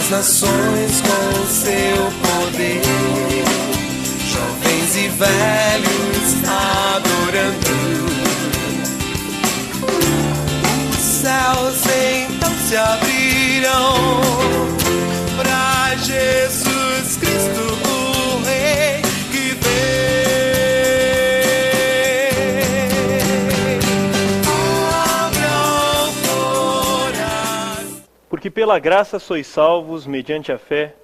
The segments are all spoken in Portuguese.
as nações com o seu poder, jovens e velhos adorando. Os céus então se abrirão para Jesus Cristo, o Rei que vem. Abra o coração. Porque pela graça sois salvos mediante a fé,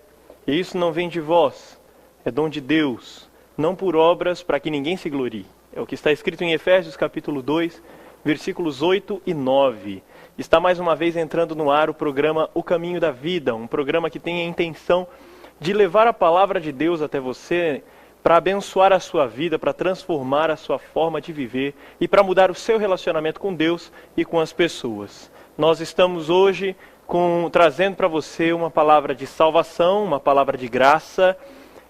e isso não vem de vós, é dom de Deus, não por obras para que ninguém se glorie. É o que está escrito em Efésios capítulo 2, versículos 8 e 9. Está mais uma vez entrando no ar o programa O Caminho da Vida, um programa que tem a intenção de levar a palavra de Deus até você para abençoar a sua vida, para transformar a sua forma de viver e para mudar o seu relacionamento com Deus e com as pessoas. Nós estamos hoje trazendo para você uma palavra de salvação, uma palavra de graça,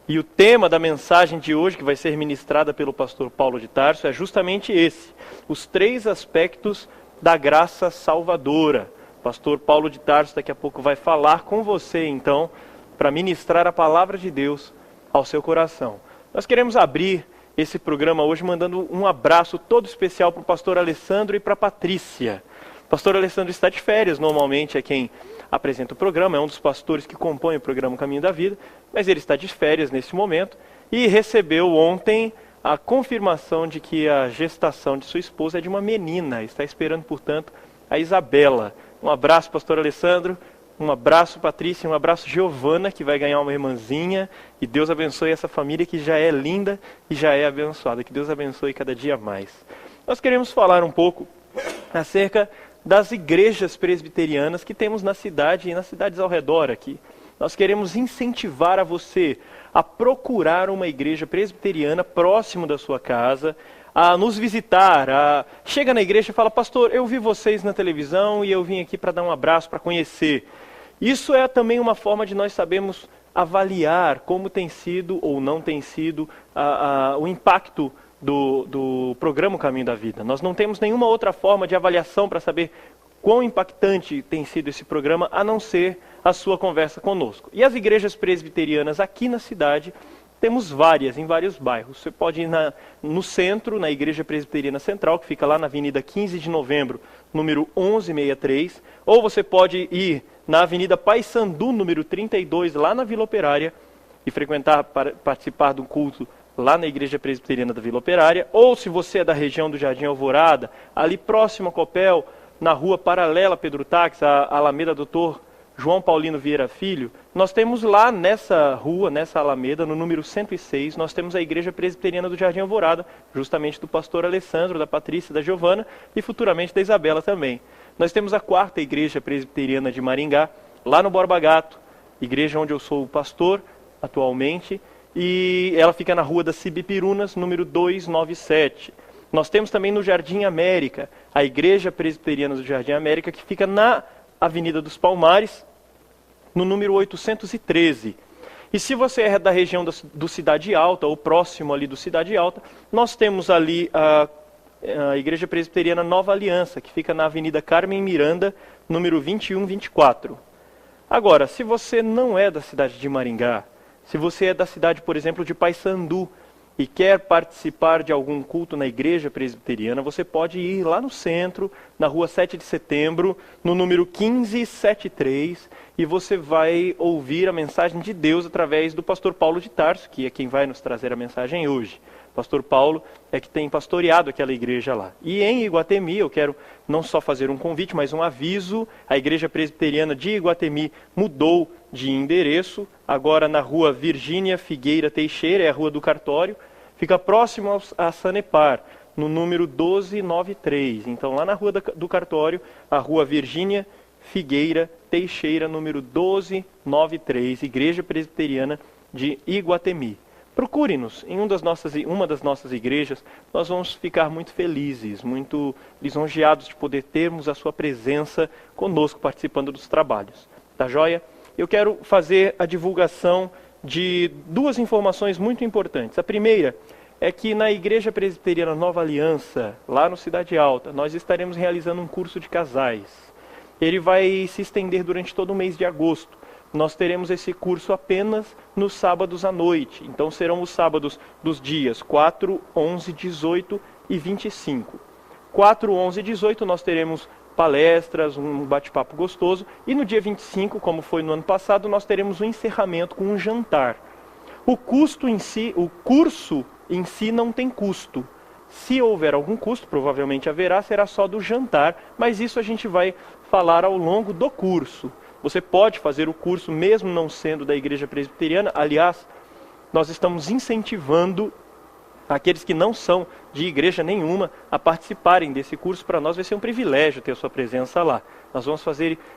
e o tema da mensagem de hoje, que vai ser ministrada pelo pastor Paulo de Tarso, é justamente esse: os 3 aspectos da graça salvadora. O pastor Paulo de Tarso daqui a pouco vai falar com você, então, para ministrar a palavra de Deus ao seu coração. Nós queremos abrir esse programa hoje mandando um abraço todo especial para o pastor Alessandro e para a Patrícia. O pastor Alessandro está de férias, normalmente é quem apresenta o programa, é um dos pastores que compõe o programa Caminho da Vida, mas ele está de férias nesse momento e recebeu ontem a confirmação de que a gestação de sua esposa é de uma menina. Está esperando, portanto, a Isabela. Um abraço, pastor Alessandro, um abraço, Patrícia, um abraço, Giovana, que vai ganhar uma irmãzinha, e Deus abençoe essa família que já é linda e já é abençoada. Que Deus abençoe cada dia mais. Nós queremos falar um pouco acerca das igrejas presbiterianas que temos na cidade e nas cidades ao redor aqui. Nós queremos incentivar a você a procurar uma igreja presbiteriana próximo da sua casa, a nos visitar, chega na igreja e fala: pastor, eu vi vocês na televisão e eu vim aqui para dar um abraço, para conhecer. Isso é também uma forma de nós sabermos avaliar como tem sido ou não tem sido o impacto do programa Caminho da Vida. Nós não temos nenhuma outra forma de avaliação para saber quão impactante tem sido esse programa, a não ser a sua conversa conosco. E as igrejas presbiterianas aqui na cidade, temos várias, em vários bairros. Você pode ir no centro, na Igreja Presbiteriana Central, que fica lá na Avenida 15 de Novembro, número 1163, ou você pode ir na Avenida Paissandu, número 32, lá na Vila Operária, e participar do culto lá na Igreja Presbiteriana da Vila Operária, ou se você é da região do Jardim Alvorada, ali próximo a Copel, na rua paralela a Pedro Táxi, a Alameda Doutor João Paulino Vieira Filho, nós temos lá nessa rua, nessa Alameda, no número 106, nós temos a Igreja Presbiteriana do Jardim Alvorada, justamente do pastor Alessandro, da Patrícia, da Giovana e futuramente da Isabela também. Nós temos a 4ª Igreja Presbiteriana de Maringá, lá no Borba Gato, igreja onde eu sou o pastor atualmente, e ela fica na Rua das Cibipirunas, número 297. Nós temos também no Jardim América, a Igreja Presbiteriana do Jardim América, que fica na Avenida dos Palmares, no número 813. E se você é da região do Cidade Alta, ou próximo ali do Cidade Alta, nós temos ali a Igreja Presbiteriana Nova Aliança, que fica na Avenida Carmen Miranda, número 2124. Agora, se você não é da cidade de Maringá, se você é da cidade, por exemplo, de Paissandu, e quer participar de algum culto na igreja presbiteriana, você pode ir lá no centro, na rua 7 de setembro, no número 1573, e você vai ouvir a mensagem de Deus através do pastor Paulo de Tarso, que é quem vai nos trazer a mensagem hoje. O pastor Paulo é que tem pastoreado aquela igreja lá. E em Iguatemi, eu quero não só fazer um convite, mas um aviso: a igreja presbiteriana de Iguatemi mudou de endereço, agora na rua Virgínia Figueira Teixeira, é a rua do cartório, fica próximo a Sanepar, no número 1293. Então, lá na rua do cartório, a rua Virgínia Figueira Teixeira, número 1293, Igreja Presbiteriana de Iguatemi. Procure-nos em uma das nossas igrejas, nós vamos ficar muito felizes, muito lisonjeados de poder termos a sua presença conosco participando dos trabalhos. Tá joia? Eu quero fazer a divulgação de 2 informações muito importantes. A primeira é que na Igreja Presbiteriana Nova Aliança, lá no Cidade Alta, nós estaremos realizando um curso de casais. Ele vai se estender durante todo o mês de agosto. nós teremos esse curso apenas nos sábados à noite. Então serão os sábados dos dias 4, 11, 18 e 25. 4, 11 e 18 nós teremos palestras, um bate-papo gostoso. E no dia 25, como foi no ano passado, nós teremos um encerramento com um jantar. O curso em si não tem custo. Se houver algum custo, provavelmente haverá, será só do jantar, mas isso a gente vai falar ao longo do curso. Você pode fazer o curso mesmo não sendo da Igreja Presbiteriana. Aliás, nós estamos incentivando aqueles que não são de igreja nenhuma a participarem desse curso. Para nós vai ser um privilégio ter a sua presença lá. Nós vamos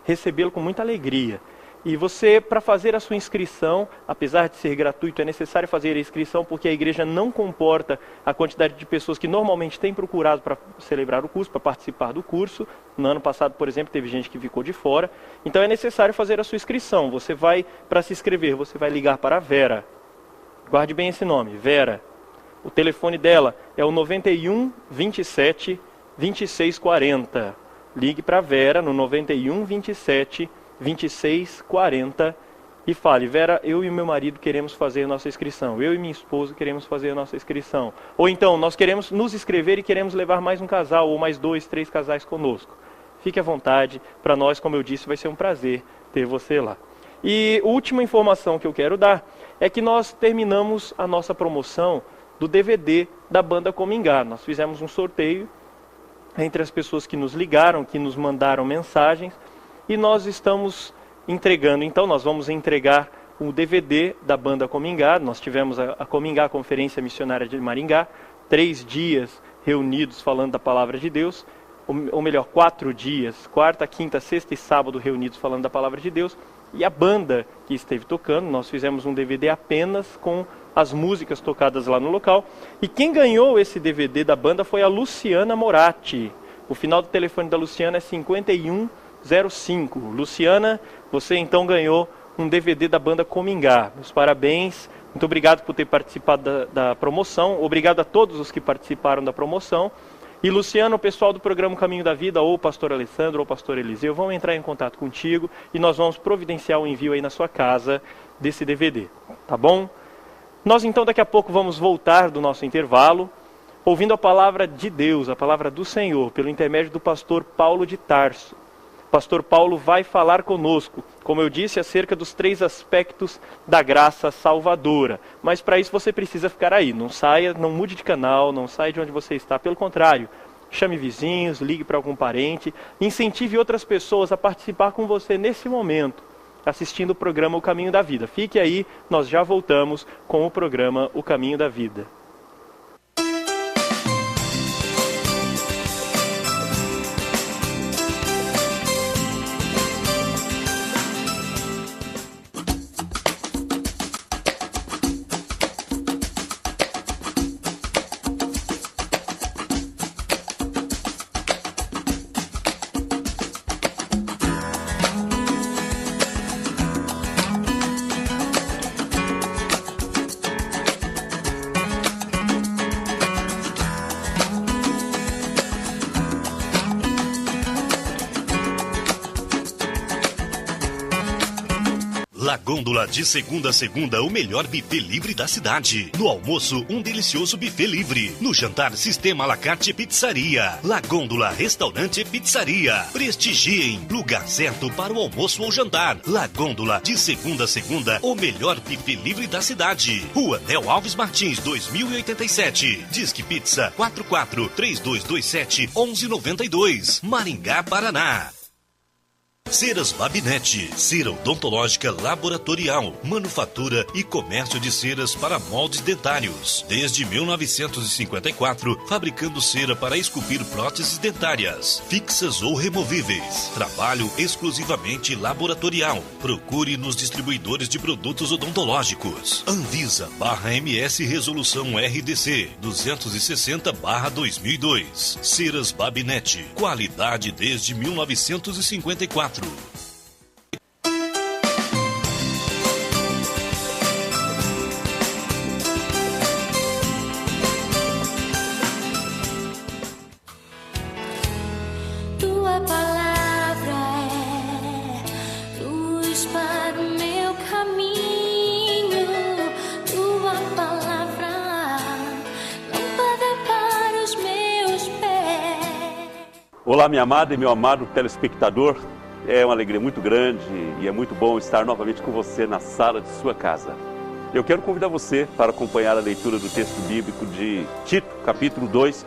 recebê-lo com muita alegria. E você, para fazer a sua inscrição, apesar de ser gratuito, é necessário fazer a inscrição porque a igreja não comporta a quantidade de pessoas que normalmente tem procurado para celebrar o curso, para participar do curso. No ano passado, por exemplo, teve gente que ficou de fora. Então é necessário fazer a sua inscrição. Você vai, para se inscrever, você vai ligar para a Vera. Guarde bem esse nome, Vera. O telefone dela é o 91 27 26 40. Ligue para a Vera no 91 27 26 40 e fale: Vera, eu e meu marido queremos fazer nossa inscrição. Eu e minha esposa queremos fazer a nossa inscrição. Ou então, nós queremos nos inscrever e queremos levar mais um casal ou mais 2, 3 casais conosco. Fique à vontade. Para nós, como eu disse, vai ser um prazer ter você lá. E a última informação que eu quero dar é que nós terminamos a nossa promoção do DVD da banda Comingá. Nós fizemos um sorteio entre as pessoas que nos ligaram, que nos mandaram mensagens, e nós estamos entregando. Então nós vamos entregar o DVD da banda Comingá. Nós tivemos a Comingá, a Conferência Missionária de Maringá, 3 dias reunidos falando da Palavra de Deus, ou melhor, 4 dias, quarta, quinta, sexta e sábado reunidos falando da Palavra de Deus. E a banda que esteve tocando, nós fizemos um DVD apenas com as músicas tocadas lá no local. E quem ganhou esse DVD da banda foi a Luciana Moratti. O final do telefone da Luciana é 5105. Luciana, você então ganhou um DVD da banda Comingá. Meus parabéns, muito obrigado por ter participado da promoção. Obrigado a todos os que participaram da promoção. E Luciano, o pessoal do programa Caminho da Vida, ou o pastor Alessandro, ou o pastor Eliseu, vão entrar em contato contigo e nós vamos providenciar o envio aí na sua casa desse DVD, tá bom? Nós então daqui a pouco vamos voltar do nosso intervalo, ouvindo a palavra de Deus, a palavra do Senhor, pelo intermédio do pastor Paulo de Tarso. O pastor Paulo vai falar conosco, como eu disse, acerca dos 3 aspectos da graça salvadora. Mas para isso você precisa ficar aí, não saia, não mude de canal, não saia de onde você está. Pelo contrário, chame vizinhos, ligue para algum parente, incentive outras pessoas a participar com você nesse momento, assistindo o programa O Caminho da Vida. Fique aí, nós já voltamos com o programa O Caminho da Vida. La Gôndola, de segunda a segunda, o melhor buffet livre da cidade. No almoço, um delicioso buffet livre. No jantar, sistema à la carte pizzaria. La Gôndola, restaurante e pizzaria. Prestigiem, lugar certo para o almoço ou jantar. La Gôndola, de segunda a segunda, o melhor buffet livre da cidade. Rua Nel Alves Martins, 2087. Disque Pizza 44-3227-1192. Maringá, Paraná. Ceras Babinete, cera odontológica laboratorial, manufatura e comércio de ceras para moldes dentários. Desde 1954, fabricando cera para esculpir próteses dentárias, fixas ou removíveis. Trabalho exclusivamente laboratorial. Procure nos distribuidores de produtos odontológicos. Anvisa/MS Resolução RDC 260/2002. Ceras Babinete, qualidade desde 1954. Tua palavra é luz para o meu Olá, minha amada e meu amado telespectador. É uma alegria muito grande e é muito bom estar novamente com você na sala de sua casa. Eu quero convidar você para acompanhar a leitura do texto bíblico de Tito, capítulo 2,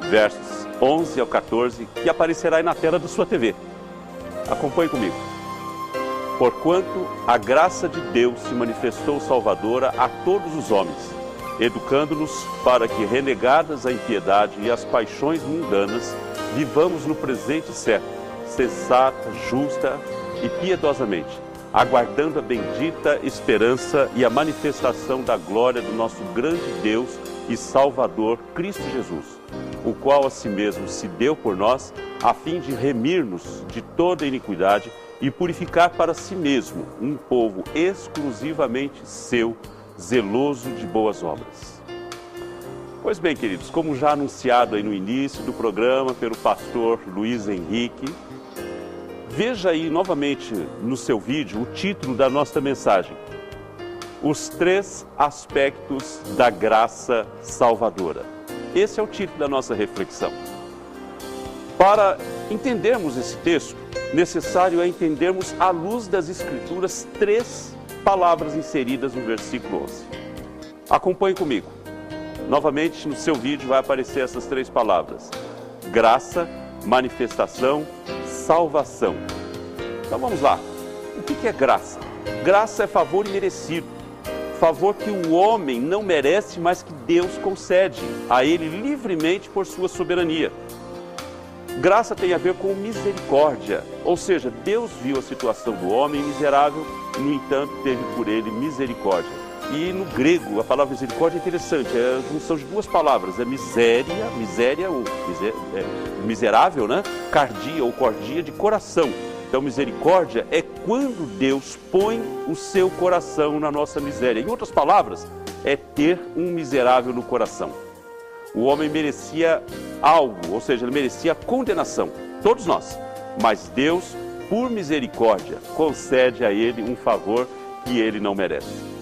versos 11 ao 14, que aparecerá aí na tela da sua TV. Acompanhe comigo. Porquanto a graça de Deus se manifestou salvadora a todos os homens, educando-nos para que, renegadas a impiedade e as paixões mundanas, vivamos no presente século, sensata, justa e piedosamente, aguardando a bendita esperança e a manifestação da glória do nosso grande Deus e Salvador, Cristo Jesus, o qual a si mesmo se deu por nós, a fim de remir-nos de toda iniquidade e purificar para si mesmo um povo exclusivamente seu, zeloso de boas obras. Pois bem, queridos, como já anunciado aí no início do programa pelo pastor Luiz Henrique, veja aí novamente no seu vídeo o título da nossa mensagem: Os 3 aspectos da graça salvadora. Esse é o título da nossa reflexão. Para entendermos esse texto, necessário é entendermos à luz das Escrituras 3 palavras inseridas no versículo 11. Acompanhe comigo. Novamente no seu vídeo vai aparecer essas 3 palavras: graça, manifestação, salvação. Então vamos lá. O que é graça? Graça é favor imerecido. Favor que o homem não merece, mas que Deus concede a ele livremente por sua soberania. Graça tem a ver com misericórdia, ou seja, Deus viu a situação do homem miserável, no entanto teve por ele misericórdia. E no grego a palavra misericórdia é interessante, é a junção de 2 palavras, é miséria ou miserável, né? Cardia ou cordia de coração. Então misericórdia é quando Deus põe o seu coração na nossa miséria. Em outras palavras, é ter um miserável no coração. O homem merecia algo, ou seja, ele merecia condenação, todos nós. Mas Deus, por misericórdia, concede a ele um favor que ele não merece.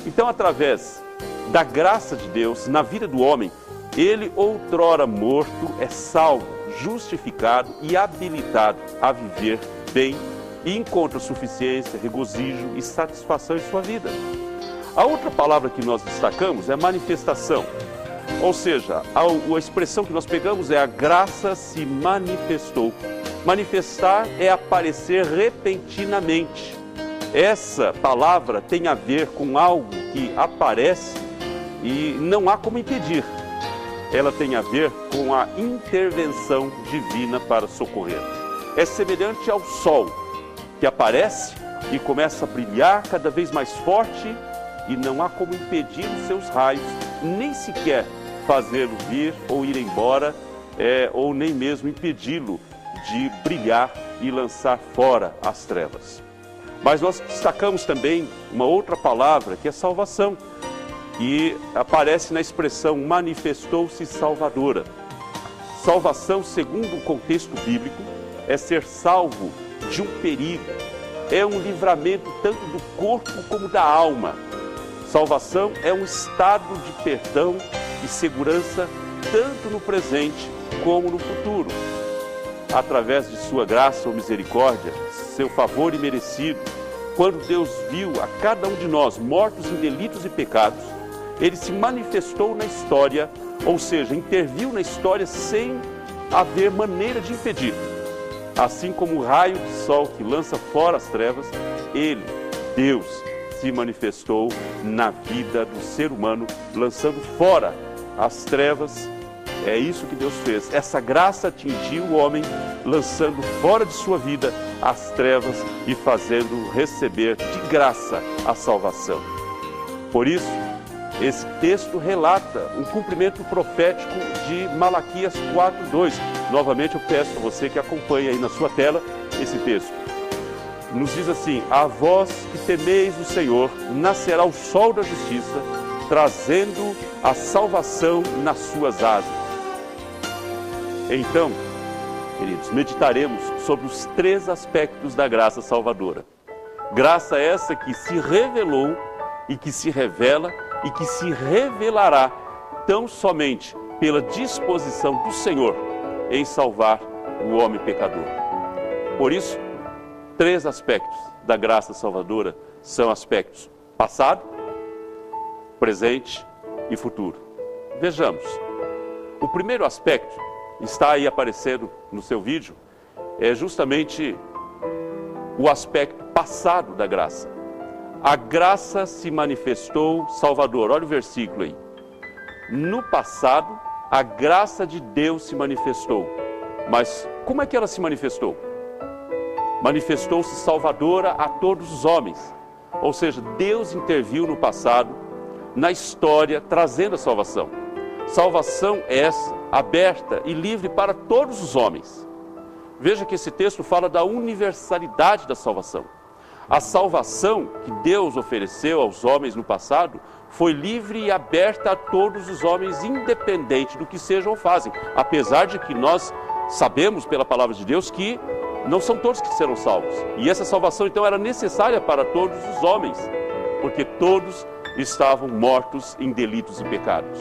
Então, através da graça de Deus na vida do homem, ele, outrora morto, é salvo, justificado e habilitado a viver bem e encontra suficiência, regozijo e satisfação em sua vida. A outra palavra que nós destacamos é manifestação. Ou seja, a expressão que nós pegamos é a graça se manifestou. Manifestar é aparecer repentinamente. Essa palavra tem a ver com algo que aparece e não há como impedir. Ela tem a ver com a intervenção divina para socorrer. É semelhante ao sol, que aparece e começa a brilhar cada vez mais forte e não há como impedir os seus raios, nem sequer fazê-lo vir ou ir embora, ou nem mesmo impedi-lo de brilhar e lançar fora as trevas. Mas nós destacamos também uma outra palavra, que é salvação, que aparece na expressão manifestou-se salvadora. Salvação, segundo o contexto bíblico, é ser salvo de um perigo, é um livramento tanto do corpo como da alma. Salvação é um estado de perdão e segurança tanto no presente como no futuro. Através de sua graça ou misericórdia, seu favor imerecido, quando Deus viu a cada um de nós mortos em delitos e pecados, ele se manifestou na história, ou seja, interviu na história sem haver maneira de impedir. Assim como o raio de sol que lança fora as trevas, ele, Deus, se manifestou na vida do ser humano, lançando fora as trevas. É isso que Deus fez. Essa graça atingiu o homem, lançando fora de sua vida as trevas e fazendo receber de graça a salvação. Por isso, esse texto relata um cumprimento profético de Malaquias 4:2. Novamente eu peço a você que acompanhe aí na sua tela esse texto. Nos diz assim: a vós que temeis o Senhor, nascerá o sol da justiça, trazendo a salvação nas suas asas. Então, queridos, meditaremos sobre os 3 aspectos da graça salvadora. Graça essa que se revelou e que se revela e que se revelará tão somente pela disposição do Senhor em salvar o homem pecador. Por isso, 3 aspectos da graça salvadora são aspectos passado, presente e futuro. Vejamos. O primeiro aspecto, está aí aparecendo no seu vídeo, é justamente o aspecto passado da graça. A graça se manifestou salvador. Olha o versículo aí. No passado, a graça de Deus se manifestou. Mas como é que ela se manifestou? Manifestou-se salvadora a todos os homens. Ou seja, Deus interviu no passado, na história, trazendo a salvação. Salvação essa, aberta e livre para todos os homens. Veja que esse texto fala da universalidade da salvação. A salvação que Deus ofereceu aos homens no passado foi livre e aberta a todos os homens, independente do que sejam ou fazem. Apesar de que nós sabemos pela palavra de Deus que não são todos que serão salvos. E essa salvação então era necessária para todos os homens, porque todos estavam mortos em delitos e pecados.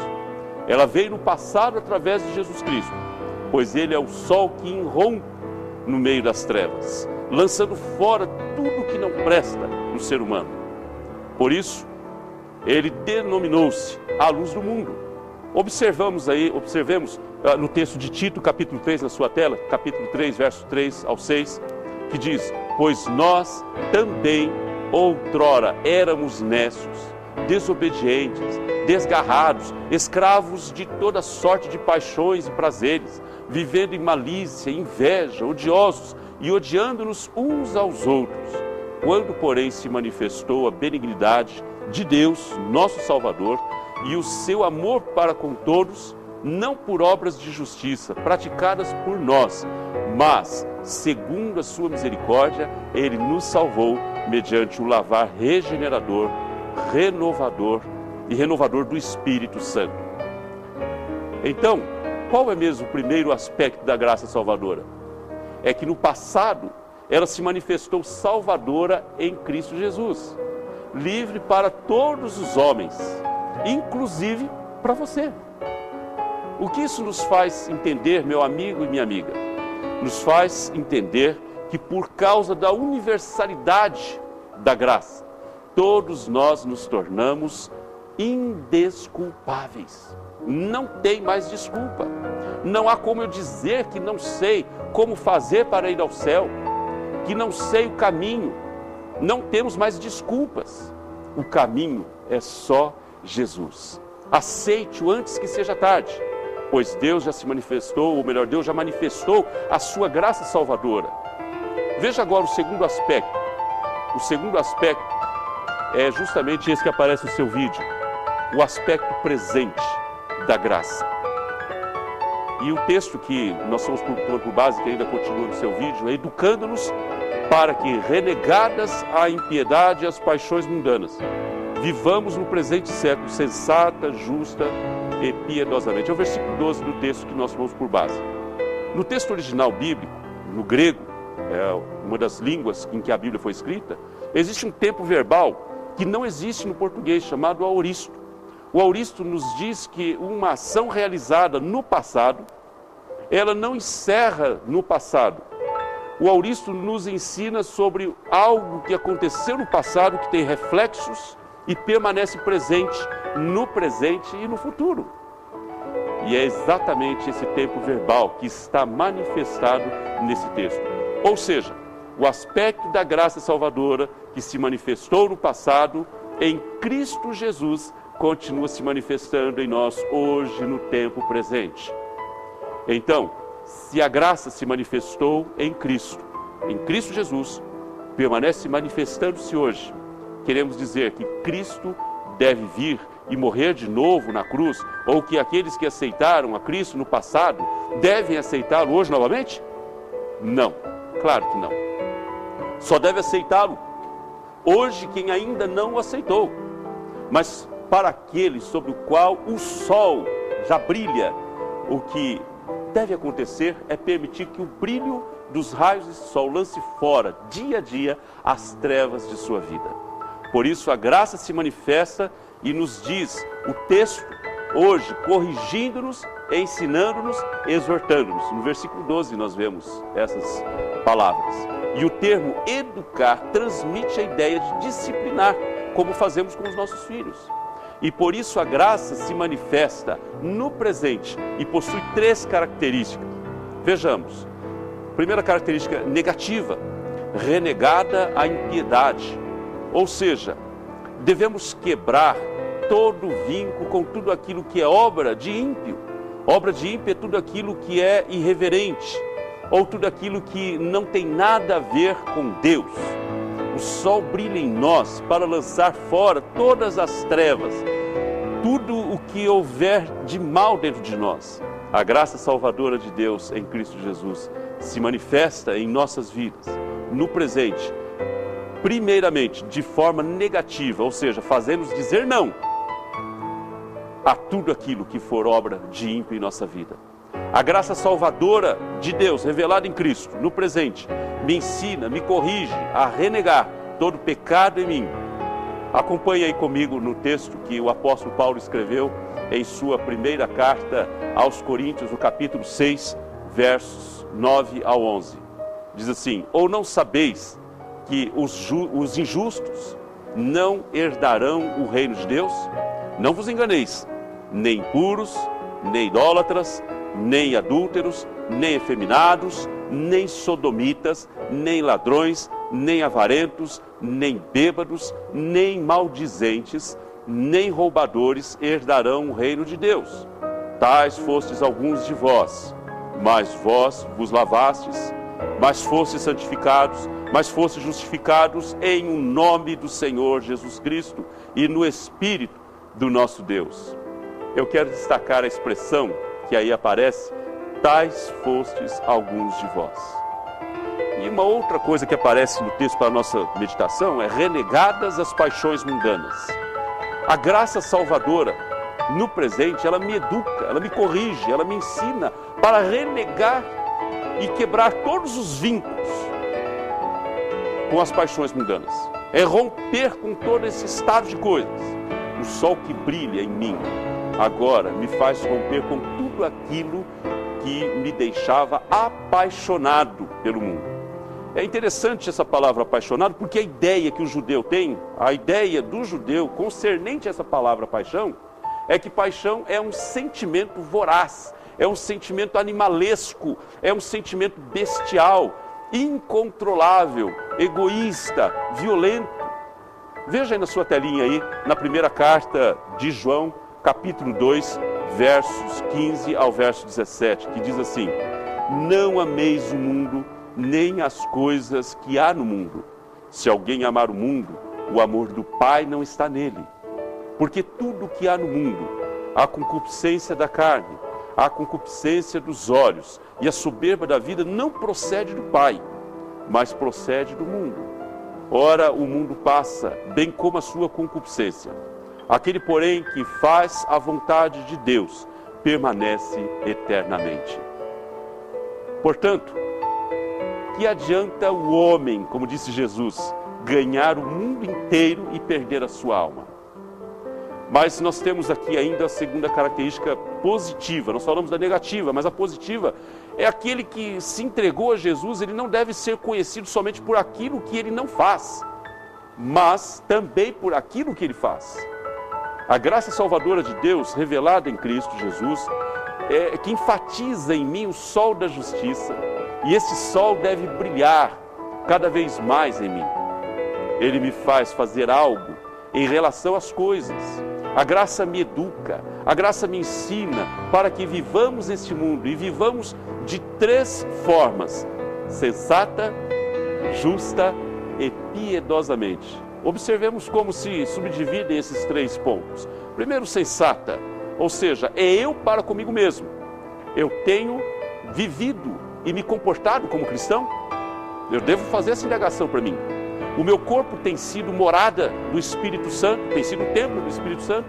Ela veio no passado através de Jesus Cristo, pois Ele é o sol que irrompe no meio das trevas, lançando fora tudo que não presta no ser humano. Por isso, Ele denominou-se a luz do mundo. Observemos no texto de Tito, capítulo 3, na sua tela, capítulo 3, verso 3 ao 6, que diz: pois nós também outrora éramos necios, desobedientes, desgarrados, escravos de toda sorte de paixões e prazeres, vivendo em malícia, inveja, odiosos e odiando-nos uns aos outros. Quando, porém, se manifestou a benignidade de Deus, nosso Salvador, e o seu amor para com todos, não por obras de justiça praticadas por nós, mas, segundo a sua misericórdia, Ele nos salvou mediante o lavar regenerador, renovador do Espírito Santo. Então, qual é mesmo o primeiro aspecto da graça salvadora? É que no passado ela se manifestou salvadora em Cristo Jesus, livre para todos os homens, inclusive para você. O que isso nos faz entender, meu amigo e minha amiga? Nos faz entender que por causa da universalidade da graça, todos nós nos tornamos indesculpáveis. Não tem mais desculpa. Não há como eu dizer que não sei como fazer para ir ao céu, que não sei o caminho. Não temos mais desculpas. O caminho é só Jesus. Aceite-o antes que seja tarde, pois Deus já se manifestou, ou melhor, Deus já manifestou a sua graça salvadora. Veja agora o segundo aspecto. O segundo aspecto é justamente esse que aparece no seu vídeo, o aspecto presente da graça. E o texto que nós somos por base, que ainda continua no seu vídeo, é educando-nos para que, renegadas a impiedade e as paixões mundanas, vivamos no presente século sensata, justa e piedosamente. É o versículo 12 do texto que nós tomamos por base. No texto original bíblico, no grego, é uma das línguas em que a Bíblia foi escrita, existe um tempo verbal que não existe no português, chamado aoristo. O aoristo nos diz que uma ação realizada no passado, ela não encerra no passado. O aoristo nos ensina sobre algo que aconteceu no passado, que tem reflexos e permanece presente no presente e no futuro. E é exatamente esse tempo verbal que está manifestado nesse texto. Ou seja, o aspecto da graça salvadora que se manifestou no passado, em Cristo Jesus, continua se manifestando em nós hoje, no tempo presente. Então, se a graça se manifestou em Cristo Jesus, permanece manifestando-se hoje, queremos dizer que Cristo deve vir e morrer de novo na cruz, ou que aqueles que aceitaram a Cristo no passado devem aceitá-lo hoje novamente? Não, claro que não. Só deve aceitá-lo hoje quem ainda não o aceitou. Mas para aquele sobre o qual o sol já brilha, o que deve acontecer é permitir que o brilho dos raios desse sol lance fora, dia a dia, as trevas de sua vida. Por isso a graça se manifesta e nos diz o texto hoje, corrigindo-nos ensinando-nos, exortando-nos. No versículo 12 nós vemos essas palavras. E o termo educar transmite a ideia de disciplinar, como fazemos com os nossos filhos. E por isso a graça se manifesta no presente e possui 3 características. Vejamos. Primeira característica negativa, renegada a impiedade. Ou seja, devemos quebrar todo vínculo com tudo aquilo que é obra de ímpio. Obra de ímpio é tudo aquilo que é irreverente, ou tudo aquilo que não tem nada a ver com Deus. O sol brilha em nós para lançar fora todas as trevas, tudo o que houver de mal dentro de nós. A graça salvadora de Deus em Cristo Jesus se manifesta em nossas vidas, no presente, primeiramente de forma negativa, ou seja, fazendo-nos dizer não a tudo aquilo que for obra de ímpio em nossa vida. A graça salvadora de Deus, revelada em Cristo, no presente, me ensina, me corrige a renegar todo pecado em mim. Acompanhe aí comigo no texto que o apóstolo Paulo escreveu em sua primeira carta aos Coríntios, no capítulo 6, versos 9 ao 11. Diz assim: ou não sabeis que os injustos não herdarão o reino de Deus? Não vos enganeis, nem impuros, nem idólatras, nem adúlteros, nem efeminados, nem sodomitas, nem ladrões, nem avarentos, nem bêbados, nem maldizentes, nem roubadores herdarão o reino de Deus. Tais fostes alguns de vós, mas vós vos lavastes, mas fostes santificados, mas fostes justificados em o nome do Senhor Jesus Cristo e no Espírito do nosso Deus. Eu quero destacar a expressão que aí aparece: tais fostes alguns de vós. E uma outra coisa que aparece no texto para a nossa meditação é renegadas as paixões mundanas. A graça salvadora, no presente, ela me educa, ela me corrige, ela me ensina para renegar e quebrar todos os vínculos com as paixões mundanas. É romper com todo esse estado de coisas. O sol que brilha em mim agora me faz romper com tudo aquilo que me deixava apaixonado pelo mundo. É interessante essa palavra apaixonado, porque a ideia que o judeu tem, a ideia do judeu concernente a essa palavra paixão, é que paixão é um sentimento voraz, é um sentimento animalesco, é um sentimento bestial, incontrolável, egoísta, violento. Veja aí na sua telinha aí, na primeira carta de João, capítulo 2, versos 15 ao verso 17, que diz assim: não ameis o mundo, nem as coisas que há no mundo. Se alguém amar o mundo, o amor do Pai não está nele. Porque tudo que há no mundo, a concupiscência da carne, a concupiscência dos olhos e a soberba da vida não procede do Pai, mas procede do mundo. Ora, o mundo passa, bem como a sua concupiscência. Aquele, porém, que faz a vontade de Deus, permanece eternamente. Portanto, que adianta o homem, como disse Jesus, ganhar o mundo inteiro e perder a sua alma? Mas nós temos aqui ainda a segunda característica positiva. Nós falamos da negativa, mas a positiva é aquele que se entregou a Jesus. Ele não deve ser conhecido somente por aquilo que ele não faz, mas também por aquilo que ele faz. A graça salvadora de Deus, revelada em Cristo Jesus, é que enfatiza em mim o sol da justiça, e esse sol deve brilhar cada vez mais em mim. Ele me faz fazer algo em relação às coisas. A graça me educa, a graça me ensina para que vivamos este mundo, e vivamos de 3 formas: sensata, justa e piedosamente. Observemos como se subdividem esses 3 pontos. Primeiro, sensata, ou seja, é eu para comigo mesmo. Eu tenho vivido e me comportado como cristão? Eu devo fazer essa indagação para mim. O meu corpo tem sido morada do Espírito Santo, tem sido o templo do Espírito Santo.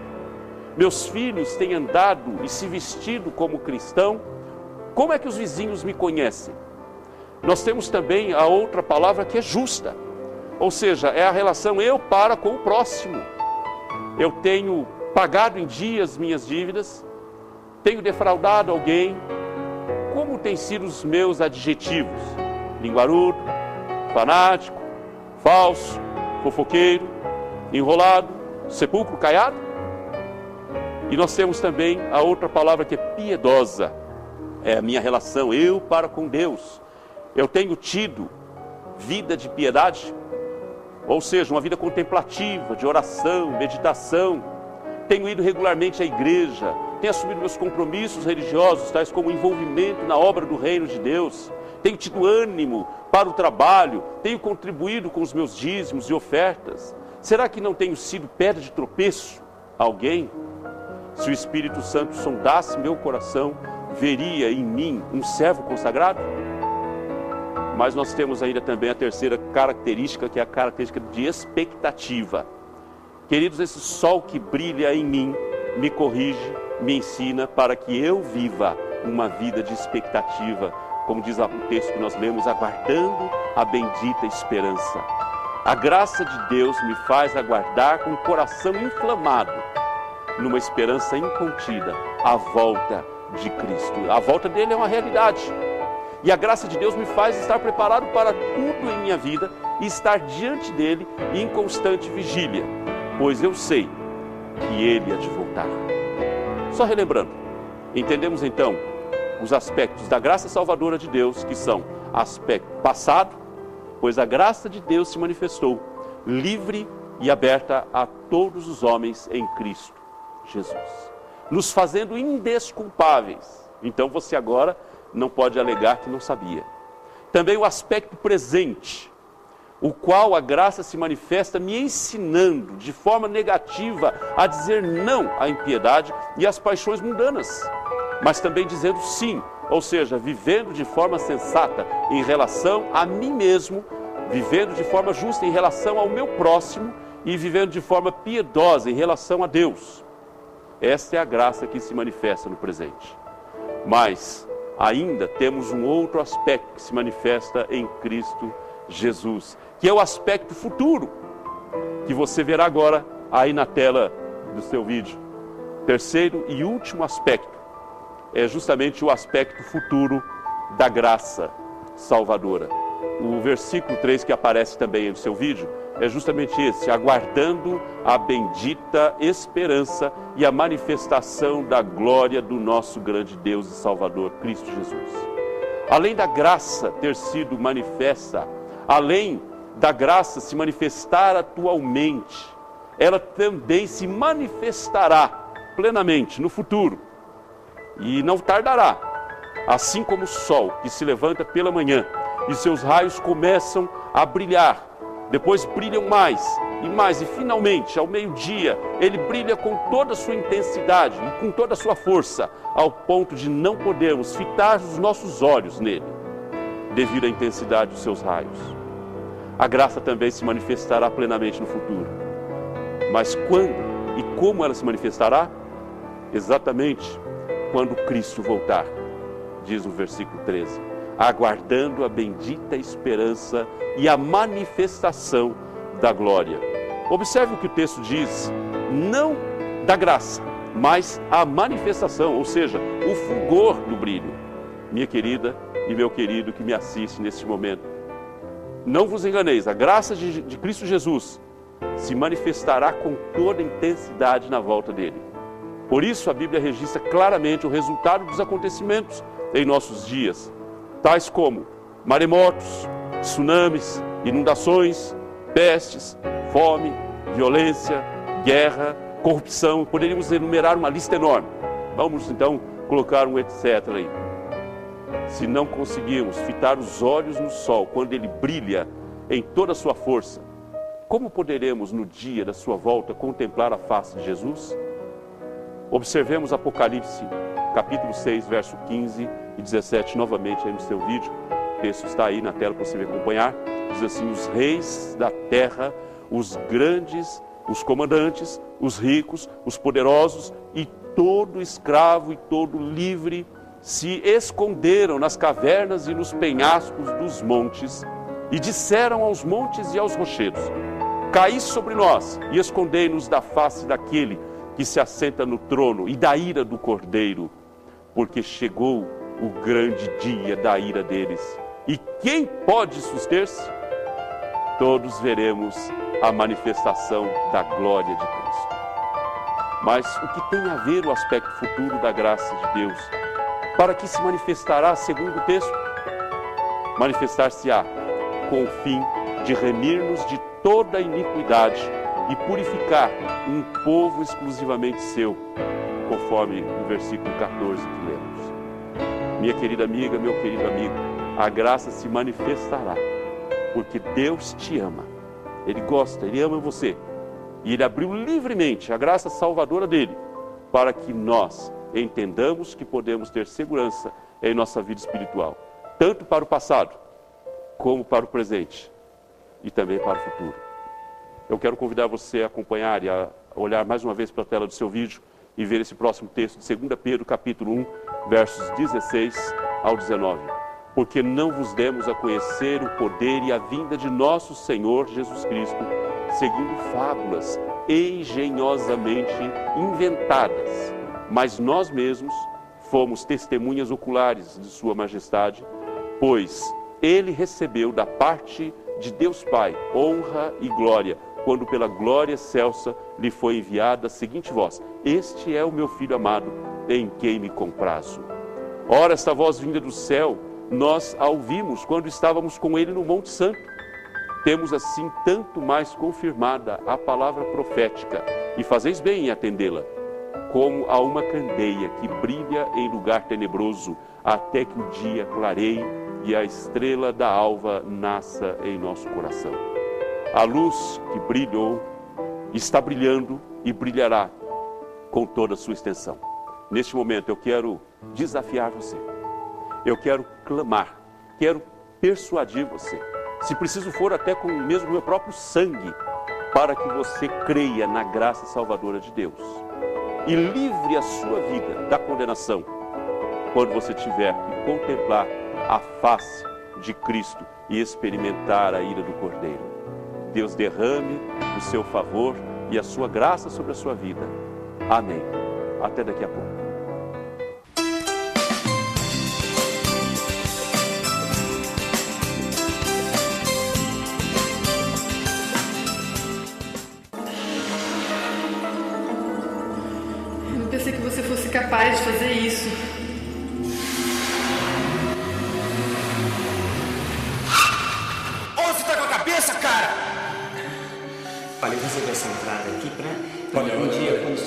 Meus filhos têm andado e se vestido como cristão. Como é que os vizinhos me conhecem? Nós temos também a outra palavra que é justa, ou seja, é a relação eu para com o próximo. Eu tenho pagado em dia as minhas dívidas, Tenho defraudado alguém? Como têm sido os meus adjetivos? Linguarudo, fanático, falso, fofoqueiro, enrolado, sepulcro caiado? E nós temos também a outra palavra que é piedosa. É a minha relação, eu para com Deus. Eu tenho tido vida de piedade, ou seja, uma vida contemplativa, de oração, meditação. Tenho ido regularmente à igreja, tenho assumido meus compromissos religiosos, tais como o envolvimento na obra do reino de Deus. Tenho tido ânimo para o trabalho, tenho contribuído com os meus dízimos e ofertas. Será que não tenho sido pedra de tropeço a alguém? Se o Espírito Santo sondasse meu coração, veria em mim um servo consagrado? Mas nós temos ainda também a terceira característica, que é a característica de expectativa. Queridos, esse sol que brilha em mim, me corrige, me ensina para que eu viva uma vida de expectativa, como diz o texto que nós lemos, aguardando a bendita esperança. A graça de Deus me faz aguardar com o coração inflamado, numa esperança incontida, a volta de Cristo. A volta dele é uma realidade. E a graça de Deus me faz estar preparado para tudo em minha vida e estar diante dele em constante vigília, pois eu sei que ele há de voltar. Só relembrando, entendemos então os aspectos da graça salvadora de Deus, que são aspecto passado, pois a graça de Deus se manifestou livre e aberta a todos os homens em Cristo Jesus, nos fazendo indesculpáveis. Então você agora não pode alegar que não sabia. Também o aspecto presente, o qual a graça se manifesta me ensinando de forma negativa a dizer não à impiedade e às paixões mundanas, mas também dizendo sim, ou seja, vivendo de forma sensata em relação a mim mesmo, vivendo de forma justa em relação ao meu próximo e vivendo de forma piedosa em relação a Deus. Esta é a graça que se manifesta no presente. Mas ainda temos um outro aspecto que se manifesta em Cristo Jesus, que é o aspecto futuro, que você verá agora aí na tela do seu vídeo. Terceiro e último aspecto é justamente o aspecto futuro da graça salvadora. O versículo 3 que aparece também no seu vídeo é justamente esse: aguardando a bendita esperança e a manifestação da glória do nosso grande Deus e Salvador, Cristo Jesus. Além da graça ter sido manifesta, além da graça se manifestar atualmente, ela também se manifestará plenamente no futuro. E não tardará, assim como o sol que se levanta pela manhã e seus raios começam a brilhar, depois brilham mais e mais, e finalmente, ao meio-dia, ele brilha com toda a sua intensidade e com toda a sua força, ao ponto de não podermos fitar os nossos olhos nele, devido à intensidade dos seus raios. A graça também se manifestará plenamente no futuro. Mas quando e como ela se manifestará? Exatamente quando Cristo voltar, diz o versículo 13, aguardando a bendita esperança e a manifestação da glória. Observe o que o texto diz, não da graça, mas a manifestação, ou seja, o fulgor do brilho. Minha querida e meu querido que me assiste neste momento, não vos enganeis, a graça de Cristo Jesus se manifestará com toda intensidade na volta dele. Por isso a Bíblia registra claramente o resultado dos acontecimentos em nossos dias, tais como maremotos, tsunamis, inundações, pestes, fome, violência, guerra, corrupção. Poderíamos enumerar uma lista enorme. Vamos então colocar um etc. aí. Se não conseguirmos fitar os olhos no sol quando ele brilha em toda a sua força, como poderemos no dia da sua volta contemplar a face de Jesus? Observemos Apocalipse, capítulo 6, verso 15 e 17, novamente aí no seu vídeo. O texto está aí na tela para você me acompanhar. Diz assim: os reis da terra, os grandes, os comandantes, os ricos, os poderosos e todo escravo e todo livre se esconderam nas cavernas e nos penhascos dos montes e disseram aos montes e aos rochedos: caí sobre nós e escondei-nos da face daquele que se assenta no trono e da ira do Cordeiro. porque chegou o grande dia da ira deles. E quem pode suster-se? Todos veremos a manifestação da glória de Cristo. Mas o que tem a ver o aspecto futuro da graça de Deus? Para que se manifestará, segundo o texto? Manifestar-se-á com o fim de remir-nos de toda a iniquidade e purificar um povo exclusivamente seu, conforme o versículo 14 que lemos. Minha querida amiga, meu querido amigo, a graça se manifestará, porque Deus te ama. Ele gosta, Ele ama você. E Ele abriu livremente a graça salvadora dEle, para que nós entendamos que podemos ter segurança em nossa vida espiritual, tanto para o passado, como para o presente, e também para o futuro. Eu quero convidar você a acompanhar e a olhar mais uma vez para a tela do seu vídeo e ver esse próximo texto de 2 Pedro, capítulo 1, versos 16 ao 19. Porque não vos demos a conhecer o poder e a vinda de nosso Senhor Jesus Cristo, seguindo fábulas engenhosamente inventadas, mas nós mesmos fomos testemunhas oculares de sua majestade, pois Ele recebeu da parte de Deus Pai honra e glória, quando pela glória excelsa lhe foi enviada a seguinte voz: este é o meu Filho amado, em quem me comprazo. Ora, esta voz vinda do céu, nós a ouvimos quando estávamos com Ele no Monte Santo. Temos assim tanto mais confirmada a palavra profética, e fazeis bem em atendê-la, como a uma candeia que brilha em lugar tenebroso, até que o dia clareie e a estrela da alva nasça em nosso coração. A luz que brilhou está brilhando e brilhará com toda a sua extensão. Neste momento eu quero desafiar você. Eu quero clamar, quero persuadir você, se preciso for até com mesmo o meu próprio sangue, para que você creia na graça salvadora de Deus e livre a sua vida da condenação, quando você tiver que contemplar a face de Cristo e experimentar a ira do Cordeiro. Deus derrame o seu favor e a sua graça sobre a sua vida. Amém. Até daqui a pouco. Eu não pensei que você fosse capaz de fazer isso. Onde você tá com a cabeça, cara? Olha, eu recebi essa entrada aqui pra... Olha, um dia, quando...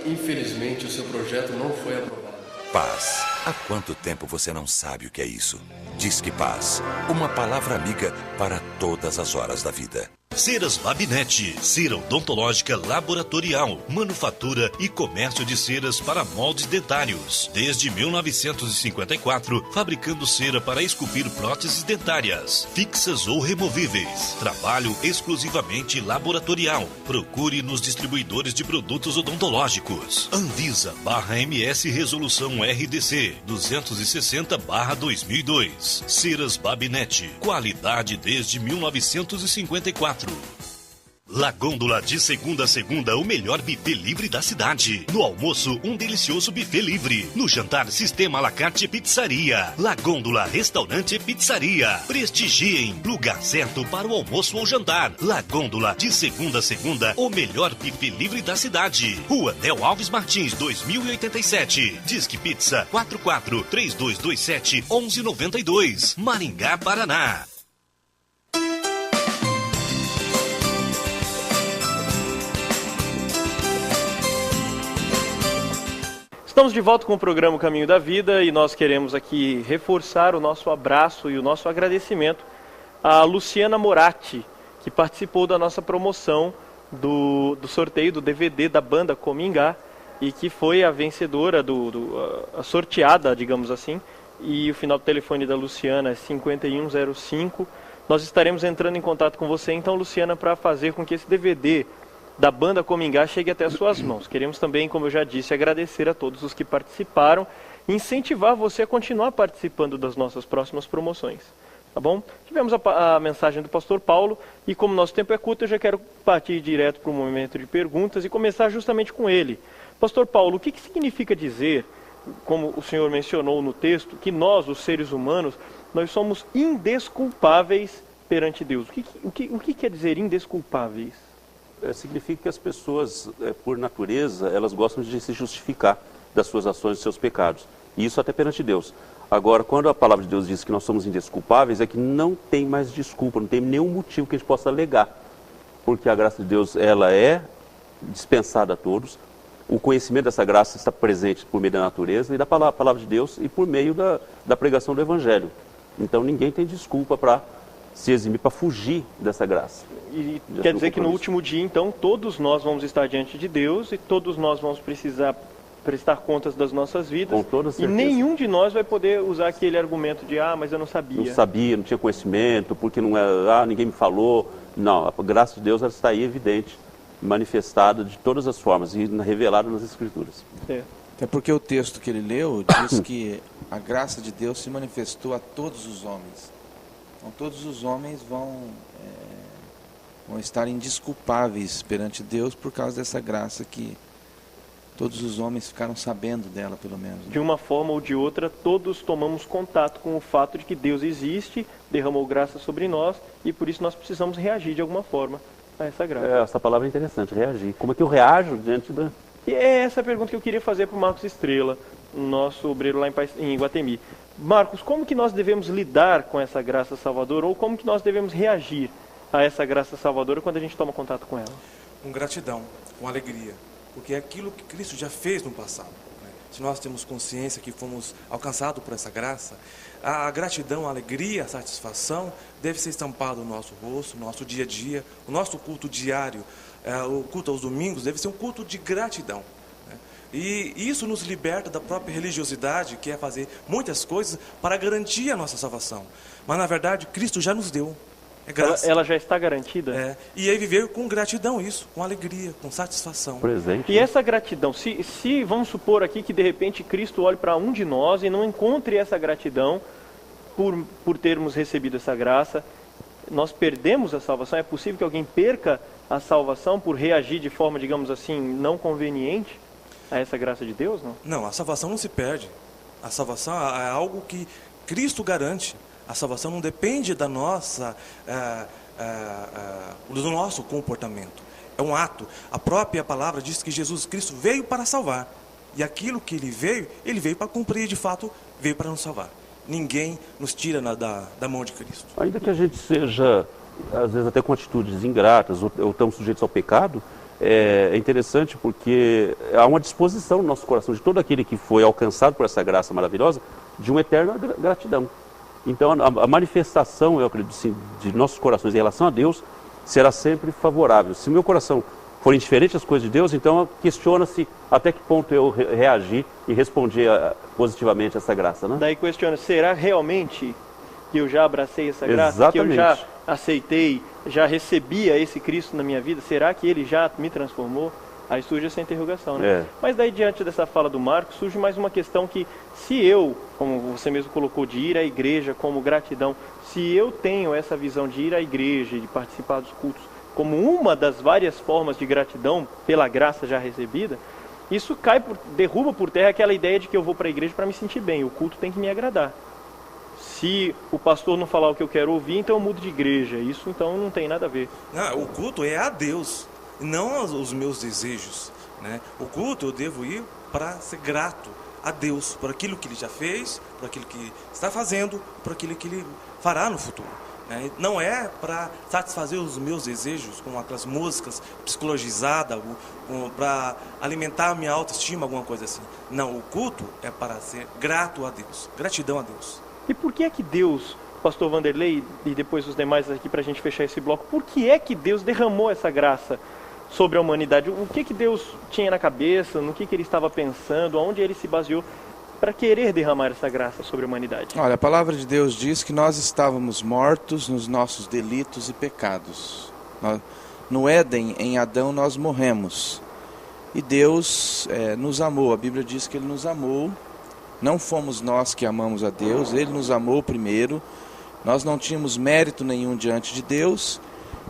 infelizmente o seu projeto não foi aprovado. Paz. Há quanto tempo você não sabe o que é isso? Disque Paz. Uma palavra amiga para todas as horas da vida. Ceras Babinete, cera odontológica laboratorial, manufatura e comércio de ceras para moldes dentários. Desde 1954, fabricando cera para esculpir próteses dentárias, fixas ou removíveis. Trabalho exclusivamente laboratorial. Procure nos distribuidores de produtos odontológicos. Anvisa/MS Resolução RDC 260/2002. Ceras Babinete, qualidade desde 1954. La Gôndola, de segunda a segunda, o melhor buffet livre da cidade. No almoço, um delicioso buffet livre. No jantar, sistema à la carte pizzaria. La Gôndola, restaurante e pizzaria. Prestigiem, lugar certo para o almoço ou jantar. La Gôndola, de segunda a segunda, o melhor buffet livre da cidade. Rua Nel Alves Martins, 2087. Disque Pizza 44-3227-1192. Maringá, Paraná. Estamos de volta com o programa Caminho da Vida e nós queremos aqui reforçar o nosso abraço e o nosso agradecimento à Luciana Moratti, que participou da nossa promoção do sorteio do DVD da banda Comingá e que foi a vencedora, a sorteada, digamos assim, e o final do telefone da Luciana é 5105. Nós estaremos entrando em contato com você, então, Luciana, para fazer com que esse DVD da banda Comingá chegue até as suas mãos. Queremos também, como eu já disse, agradecer a todos os que participaram e incentivar você a continuar participando das nossas próximas promoções. Tá bom? Tivemos a mensagem do pastor Paulo e como nosso tempo é curto, eu já quero partir direto para o momento de perguntas e começar justamente com ele. Pastor Paulo, o que significa dizer como o Senhor mencionou no texto, que nós, os seres humanos, nós somos indesculpáveis perante Deus. O que quer dizer indesculpáveis? Significa que as pessoas, por natureza, elas gostam de se justificar das suas ações e seus pecados. E isso até perante Deus. Agora, quando a palavra de Deus diz que nós somos indesculpáveis, é que não tem mais desculpa, não tem nenhum motivo que a gente possa alegar. Porque a graça de Deus, ela é dispensada a todos. O conhecimento dessa graça está presente por meio da natureza e da palavra de Deus e por meio da pregação do Evangelho. Então, ninguém tem desculpa para se eximir, para fugir dessa graça. E quer dizer que no último dia, então, todos nós vamos estar diante de Deus e todos nós vamos precisar prestar contas das nossas vidas. Com toda certeza. E nenhum de nós vai poder usar aquele argumento de, mas eu não sabia. Não sabia, não tinha conhecimento, porque não era, ninguém me falou. Não, a graça de Deus ela está aí evidente, manifestada de todas as formas e revelada nas Escrituras. É porque o texto que ele leu diz que a graça de Deus se manifestou a todos os homens. Então todos os homens vão estar indesculpáveis perante Deus por causa dessa graça que todos os homens ficaram sabendo dela, pelo menos. De uma forma ou de outra, todos tomamos contato com o fato de que Deus existe, derramou graça sobre nós e por isso nós precisamos reagir de alguma forma a essa graça. Essa palavra é interessante, reagir. Como é que eu reajo diante da... E é essa a pergunta que eu queria fazer para o Marcos Estrela, nosso obreiro lá em Iguatemi. Marcos, como que nós devemos lidar com essa graça salvadora ou como que nós devemos reagir a essa graça salvadora quando a gente toma contato com ela? Com gratidão, com alegria, porque é aquilo que Cristo já fez no passado. Né? Se nós temos consciência que fomos alcançados por essa graça, a gratidão, a alegria, a satisfação deve ser estampada no nosso rosto, no nosso dia a dia, o nosso culto diário, o culto aos domingos deve ser um culto de gratidão. E isso nos liberta da própria religiosidade, que é fazer muitas coisas para garantir a nossa salvação. Mas, na verdade, Cristo já nos deu. É graça. Ela já está garantida? E aí viver com gratidão isso, com alegria, com satisfação. Presente. E essa gratidão, se vamos supor aqui que de repente Cristo olhe para um de nós e não encontre essa gratidão por termos recebido essa graça, nós perdemos a salvação? É possível que alguém perca a salvação por reagir de forma, digamos assim, não conveniente a essa graça de Deus, não? Não, a salvação não se perde. A salvação é algo que Cristo garante. A salvação não depende da nossa, do nosso comportamento. É um ato. A própria palavra diz que Jesus Cristo veio para salvar. E aquilo que ele veio para cumprir, de fato, veio para nos salvar. Ninguém nos tira da mão de Cristo. Ainda que a gente seja, às vezes, até com atitudes ingratas ou tão sujeitos ao pecado, é interessante porque há uma disposição no nosso coração de todo aquele que foi alcançado por essa graça maravilhosa de uma eterna gratidão. Então a manifestação, eu acredito, sim, de nossos corações em relação a Deus será sempre favorável. Se o meu coração for indiferente às coisas de Deus, então questiona-se até que ponto eu reagi e respondi positivamente a essa graça, né? Daí questiona, será realmente que eu já abracei essa graça? Exatamente. Que eu já aceitei, já recebia esse Cristo na minha vida? Será que ele já me transformou? Aí surge essa interrogação, né? Mas daí, diante dessa fala do Marcos, surge mais uma questão que, se eu, como você mesmo colocou, de ir à igreja como gratidão, se eu tenho essa visão de ir à igreja e de participar dos cultos como uma das várias formas de gratidão pela graça já recebida, isso derruba por terra aquela ideia de que eu vou para a igreja para me sentir bem, o culto tem que me agradar. Se o pastor não falar o que eu quero ouvir, então eu mudo de igreja. Isso então não tem nada a ver. Não, o culto é a Deus, não os meus desejos, né? O culto eu devo ir para ser grato a Deus por aquilo que Ele já fez, por aquilo que está fazendo, por aquilo que Ele fará no futuro. Né? Não é para satisfazer os meus desejos com aquelas músicas psicologizadas, para alimentar a minha autoestima, alguma coisa assim. Não, o culto é para ser grato a Deus, gratidão a Deus. E por que é que Deus, pastor Vanderlei, e depois os demais aqui para a gente fechar esse bloco, por que é que Deus derramou essa graça sobre a humanidade? O que Deus tinha na cabeça, no que Ele estava pensando, aonde Ele se baseou para querer derramar essa graça sobre a humanidade? Olha, a palavra de Deus diz que nós estávamos mortos nos nossos delitos e pecados. No Éden, em Adão, nós morremos. E Deus nos amou. A Bíblia diz que Ele nos amou. Não fomos nós que amamos a Deus, Ele nos amou primeiro. Nós não tínhamos mérito nenhum diante de Deus.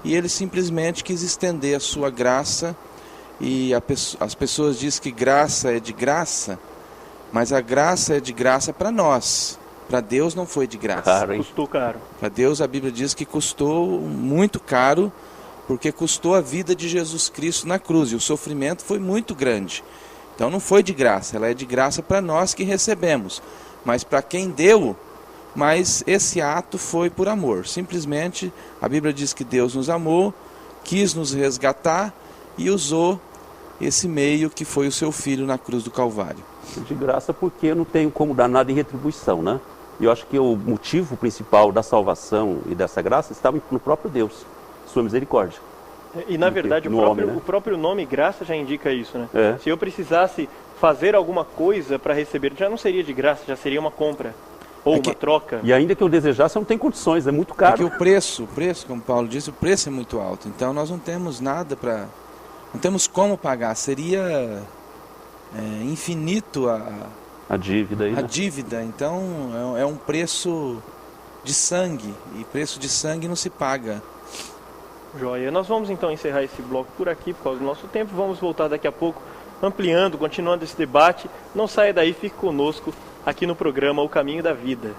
E Ele simplesmente quis estender a sua graça. E as pessoas dizem que graça é de graça. Mas a graça é de graça para nós. Para Deus não foi de graça. Caro, hein? Custou caro. Para Deus a Bíblia diz que custou muito caro, porque custou a vida de Jesus Cristo na cruz. E o sofrimento foi muito grande. Então não foi de graça, ela é de graça para nós que recebemos. Mas para quem deu, mas esse ato foi por amor. Simplesmente a Bíblia diz que Deus nos amou, quis nos resgatar e usou esse meio que foi o seu filho na cruz do Calvário. De graça porque eu não tenho como dar nada em retribuição, né? E eu acho que o motivo principal da salvação e dessa graça estava no próprio Deus, sua misericórdia. E na verdade o próprio nome graça já indica isso, né? É. Se eu precisasse fazer alguma coisa para receber, já não seria de graça, já seria uma compra. Ou uma troca. E ainda que eu desejasse, eu não tenho condições, é muito caro. Porque o preço, como Paulo disse, o preço é muito alto. Então nós não temos nada para... Não temos como pagar. Seria infinito a dívida aí, a dívida. Então é um preço de sangue. E preço de sangue não se paga. Joia. Nós vamos então encerrar esse bloco por aqui, por causa do nosso tempo. Vamos voltar daqui a pouco, ampliando, continuando esse debate. Não saia daí, fique conosco aqui no programa O Caminho da Vida.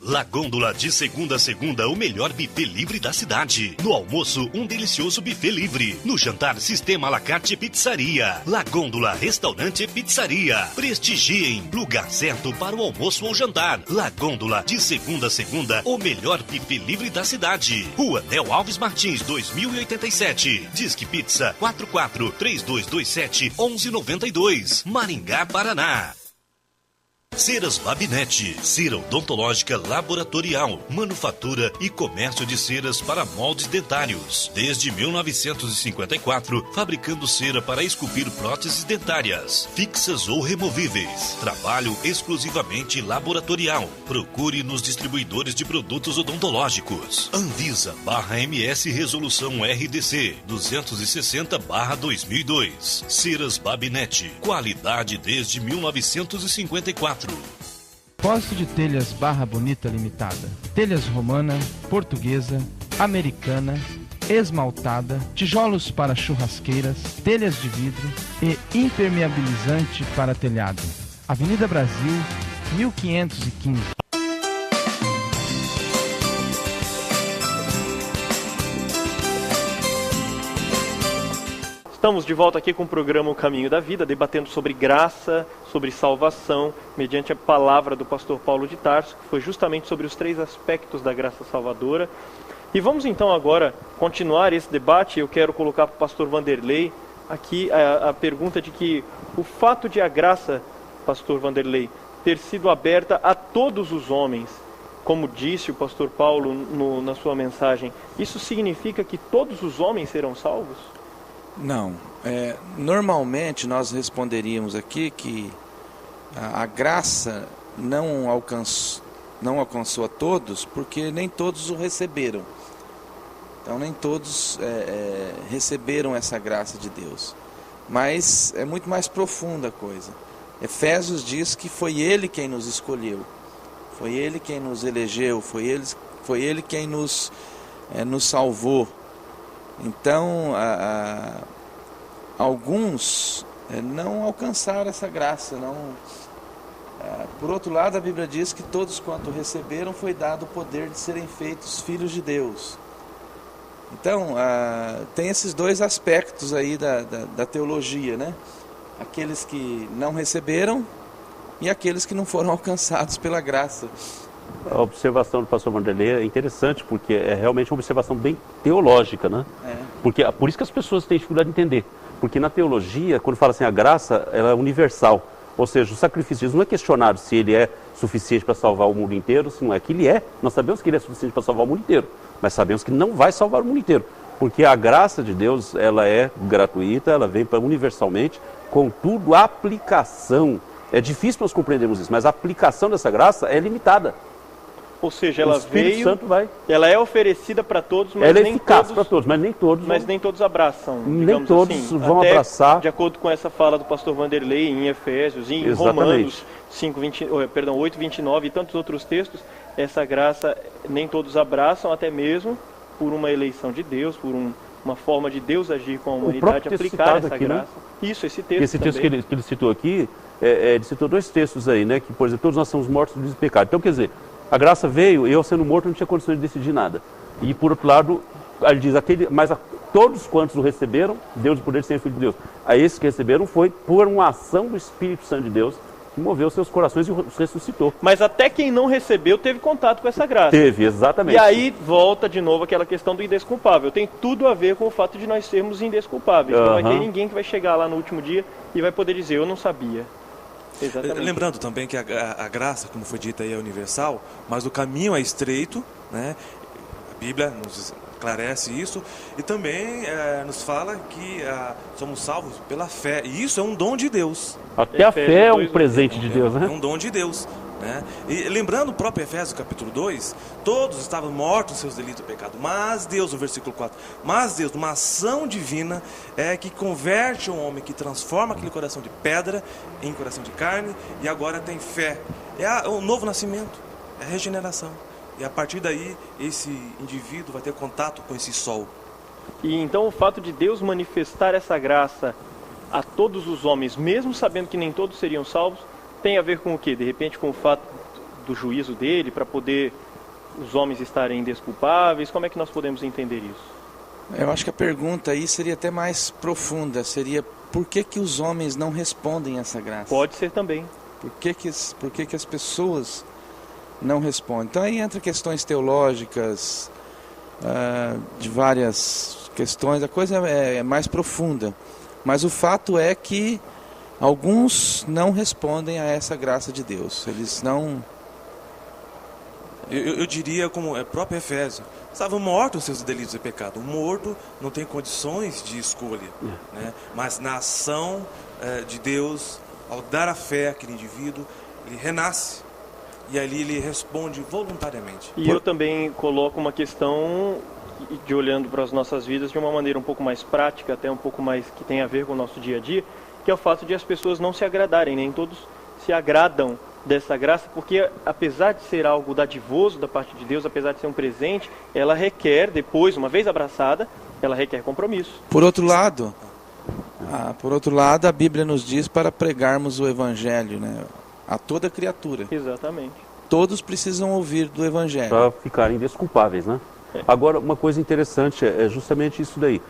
La Gôndola, de segunda a segunda, o melhor buffet livre da cidade. No almoço, um delicioso buffet livre. No jantar, sistema à la carte pizzaria. La Gôndola, restaurante e pizzaria. Prestigiem, lugar certo para o almoço ou jantar. La Gôndola, de segunda a segunda, o melhor buffet livre da cidade. Rua Nel Alves Martins, 2087. Disque Pizza 44-3227-1192. Maringá, Paraná. Ceras Babinete, cera odontológica laboratorial, manufatura e comércio de ceras para moldes dentários. Desde 1954, fabricando cera para esculpir próteses dentárias, fixas ou removíveis. Trabalho exclusivamente laboratorial. Procure nos distribuidores de produtos odontológicos. Anvisa/MS Resolução RDC 260/2002. Ceras Babinete, qualidade desde 1954. Depósito de telhas Barra Bonita Limitada. Telhas romana, portuguesa, americana, esmaltada, tijolos para churrasqueiras, telhas de vidro e impermeabilizante para telhado. Avenida Brasil, 1515. Estamos de volta aqui com o programa O Caminho da Vida, debatendo sobre graça, sobre salvação, mediante a palavra do pastor Paulo de Tarso, que foi justamente sobre os 3 aspectos da graça salvadora. E vamos então agora continuar esse debate. Eu quero colocar para o pastor Vanderlei aqui a pergunta de que o fato de a graça, pastor Vanderlei, ter sido aberta a todos os homens, como disse o pastor Paulo na sua mensagem, isso significa que todos os homens serão salvos? Não. Normalmente nós responderíamos aqui que a graça não alcançou a todos, porque nem todos o receberam. Então nem todos receberam essa graça de Deus. Mas é muito mais profunda a coisa. Efésios diz que foi Ele quem nos escolheu. Foi Ele quem nos elegeu. Foi Ele quem nos salvou. Então, alguns não alcançaram essa graça. Por outro lado, a Bíblia diz que todos quanto receberam foi dado o poder de serem feitos filhos de Deus. Então, tem esses 2 aspectos aí da teologia, né? Aqueles que não receberam e aqueles que não foram alcançados pela graça. A observação do pastor Vanderlei é interessante, porque é realmente uma observação bem teológica, né? Por isso que as pessoas têm dificuldade de entender. Porque na teologia, quando fala assim, a graça, ela é universal. Ou seja, o sacrifício de Jesus não é questionado se ele é suficiente para salvar o mundo inteiro, se não é que ele é. Nós sabemos que ele é suficiente para salvar o mundo inteiro, mas sabemos que não vai salvar o mundo inteiro. Porque a graça de Deus, ela é gratuita, ela vem para universalmente, contudo, a aplicação, é difícil nós compreendermos isso, mas a aplicação dessa graça é limitada. Ou seja, ela o Espírito veio, Santo vai. Ela é oferecida para todos, mas ela é nem eficaz todos, para todos, mas nem todos. Mas nem todos abraçam. Nem todos assim. vão Até, abraçar. De acordo com essa fala do pastor Vanderlei em Efésios, em Romanos 8:29 e tantos outros textos, essa graça nem todos abraçam, até mesmo por uma eleição de Deus, por uma forma de Deus agir com a humanidade, aplicar essa aqui, graça. Né? Isso, esse texto. Esse texto que ele citou aqui, ele citou dois textos aí, né? Que, por exemplo, todos nós somos mortos do pecado. Então, quer dizer, a graça veio, eu sendo morto não tinha condições de decidir nada. E por outro lado, ele diz, mas a todos quantos o receberam, Deus de poder ser filho de Deus. A esses que receberam foi por uma ação do Espírito Santo de Deus, que moveu seus corações e os ressuscitou. Mas até quem não recebeu teve contato com essa graça. Teve, exatamente. E aí volta de novo aquela questão do indesculpável. Tem tudo a ver com o fato de nós sermos indesculpáveis. Não vai ter ninguém que vai chegar lá no último dia e vai poder dizer, eu não sabia. Exatamente. Lembrando também que a graça, como foi dito aí, é universal, mas o caminho é estreito, né? A Bíblia nos esclarece isso e também nos fala que somos salvos pela fé, e isso é um dom de Deus. Até a fé é um presente de Deus, né? É um dom de Deus, né? E lembrando o próprio Efésios capítulo 2, todos estavam mortos nos seus delitos e pecado, mas Deus, no versículo 4, mas Deus, numa ação divina, que converte um homem, que transforma aquele coração de pedra em coração de carne, e agora tem fé. É o novo nascimento, é a regeneração. E a partir daí, esse indivíduo vai ter contato com esse sol. E então o fato de Deus manifestar essa graça a todos os homens, mesmo sabendo que nem todos seriam salvos, tem a ver com o quê? De repente com o fato do juízo dele, para poder os homens estarem indesculpáveis? Como é que nós podemos entender isso? Eu acho que a pergunta aí seria até mais profunda, seria por que os homens não respondem a essa graça? Pode ser também. Por que as pessoas não respondem? Então aí entra questões teológicas, de várias questões, a coisa é mais profunda. Mas o fato é que alguns não respondem a essa graça de Deus. Eles não... Eu diria como é próprio Efésio. Estavam mortos os seus delitos e pecado. O morto não tem condições de escolha. Né? Mas na ação de Deus, ao dar a fé àquele indivíduo, ele renasce. E ali ele responde voluntariamente. E eu também coloco uma questão de olhando para as nossas vidas de uma maneira um pouco mais prática, até um pouco mais que tem a ver com o nosso dia a dia, que é o fato de as pessoas não se agradarem, nem todos se agradam dessa graça, porque apesar de ser algo dadivoso da parte de Deus, apesar de ser um presente, ela requer, depois, uma vez abraçada, ela requer compromisso. Por outro lado, a Bíblia nos diz para pregarmos o Evangelho, né, a toda criatura. Exatamente. Todos precisam ouvir do Evangelho. Para ficarem desculpáveis, né? Agora, uma coisa interessante é justamente isso daí.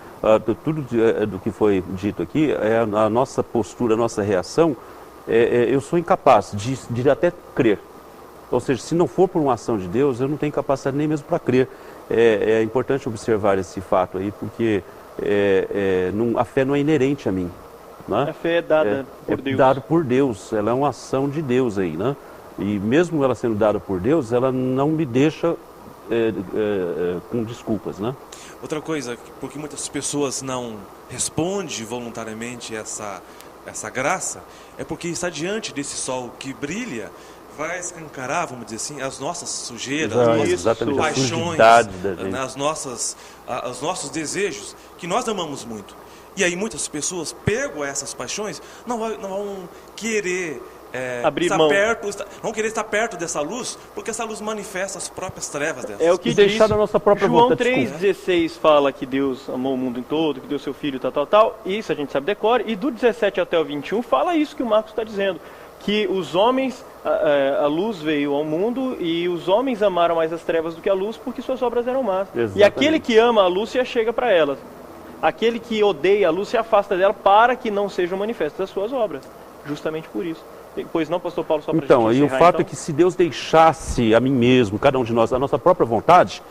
Tudo do que foi dito aqui, a nossa postura, a nossa reação, eu sou incapaz de até crer. Ou seja, se não for por uma ação de Deus, eu não tenho capacidade nem mesmo para crer. É importante observar esse fato aí, porque a fé não é inerente a mim. Né? A fé é dada por Deus. É dada por Deus, ela é uma ação de Deus aí, né? E mesmo ela sendo dada por Deus, ela não me deixa com desculpas, né? Outra coisa, porque muitas pessoas não respondem voluntariamente essa graça, é porque está diante desse sol que brilha, vai escancarar, vamos dizer assim, as nossas sujeiras, as nossas paixões, os nossos desejos, que nós amamos muito. E aí muitas pessoas, pegam essas paixões, não vão querer abrir mão. Não querer estar perto dessa luz, porque essa luz manifesta as próprias trevas dela. É o que deixar da nossa própria João vontade. 3,16 fala que Deus amou o mundo em todo, que deu seu filho, tal. Isso a gente sabe decore. E do 17 até o 21 fala isso que o Marcos está dizendo. Que os homens, a luz veio ao mundo e os homens amaram mais as trevas do que a luz porque suas obras eram más. Exatamente. E aquele que ama a luz se achega para elas. Aquele que odeia a luz se afasta dela para que não sejam manifestas as suas obras. Justamente por isso. Pois não, pastor Paulo, só para Então, gente e o encerrar, fato é que se Deus deixasse a mim mesmo, cada um de nós, a nossa própria vontade,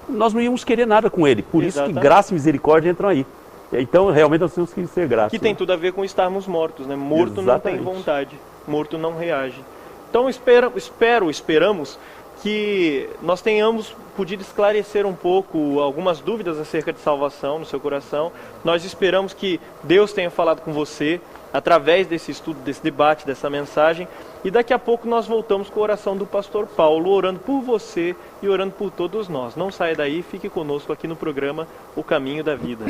nós não íamos querer nada com Ele. Por isso que graça e misericórdia entram aí. Então, realmente, nós temos que ser gratos. Que tem tudo a ver com estarmos mortos, né? Morto Exatamente. Não tem vontade, morto não reage. Então, esperamos que nós tenhamos podido esclarecer um pouco algumas dúvidas acerca de salvação no seu coração. Nós esperamos que Deus tenha falado com você através desse estudo, desse debate, dessa mensagem. E daqui a pouco nós voltamos com a oração do pastor Paulo, orando por você e orando por todos nós. Não saia daí, fique conosco aqui no programa O Caminho da Vida.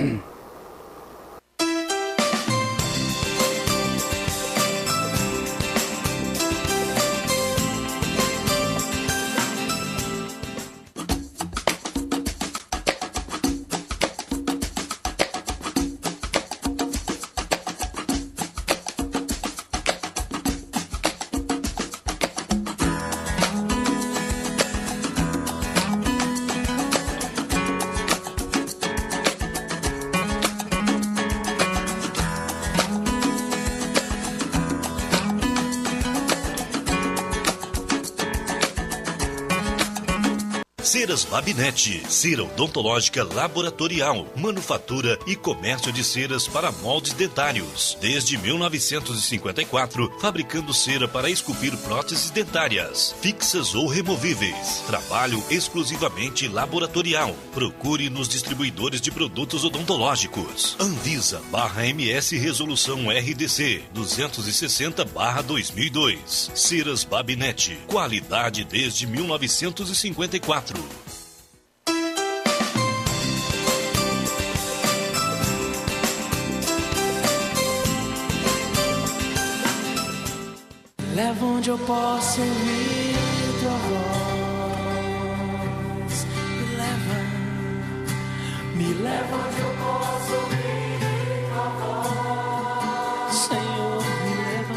Ceras Babinete, cera odontológica laboratorial, manufatura e comércio de ceras para moldes dentários. Desde 1954, fabricando cera para esculpir próteses dentárias, fixas ou removíveis. Trabalho exclusivamente laboratorial. Procure nos distribuidores de produtos odontológicos. Anvisa/MS Resolução RDC 260/2002. Ceras Babinete, qualidade desde 1954. Leva onde eu posso ouvir tua voz. Me leva onde eu posso ouvir tua voz. Senhor, me leva.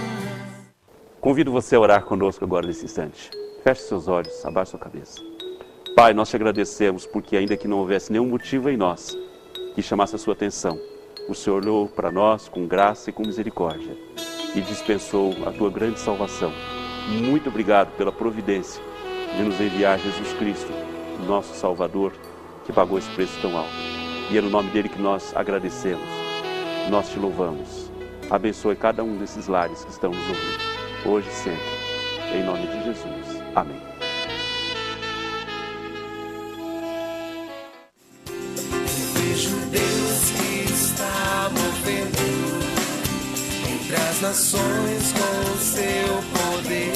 Convido você a orar conosco agora nesse instante. Feche seus olhos, abaixe sua cabeça. Pai, nós te agradecemos porque ainda que não houvesse nenhum motivo em nós que chamasse a sua atenção, o Senhor olhou para nós com graça e com misericórdia e dispensou a tua grande salvação. Muito obrigado pela providência de nos enviar Jesus Cristo, nosso Salvador, que pagou esse preço tão alto. E é no nome dele que nós agradecemos, nós te louvamos. Abençoe cada um desses lares que estão nos ouvindo, hoje e sempre. Em nome de Jesus. Amém. Vejo Deus que está movendo entre as nações com o seu poder.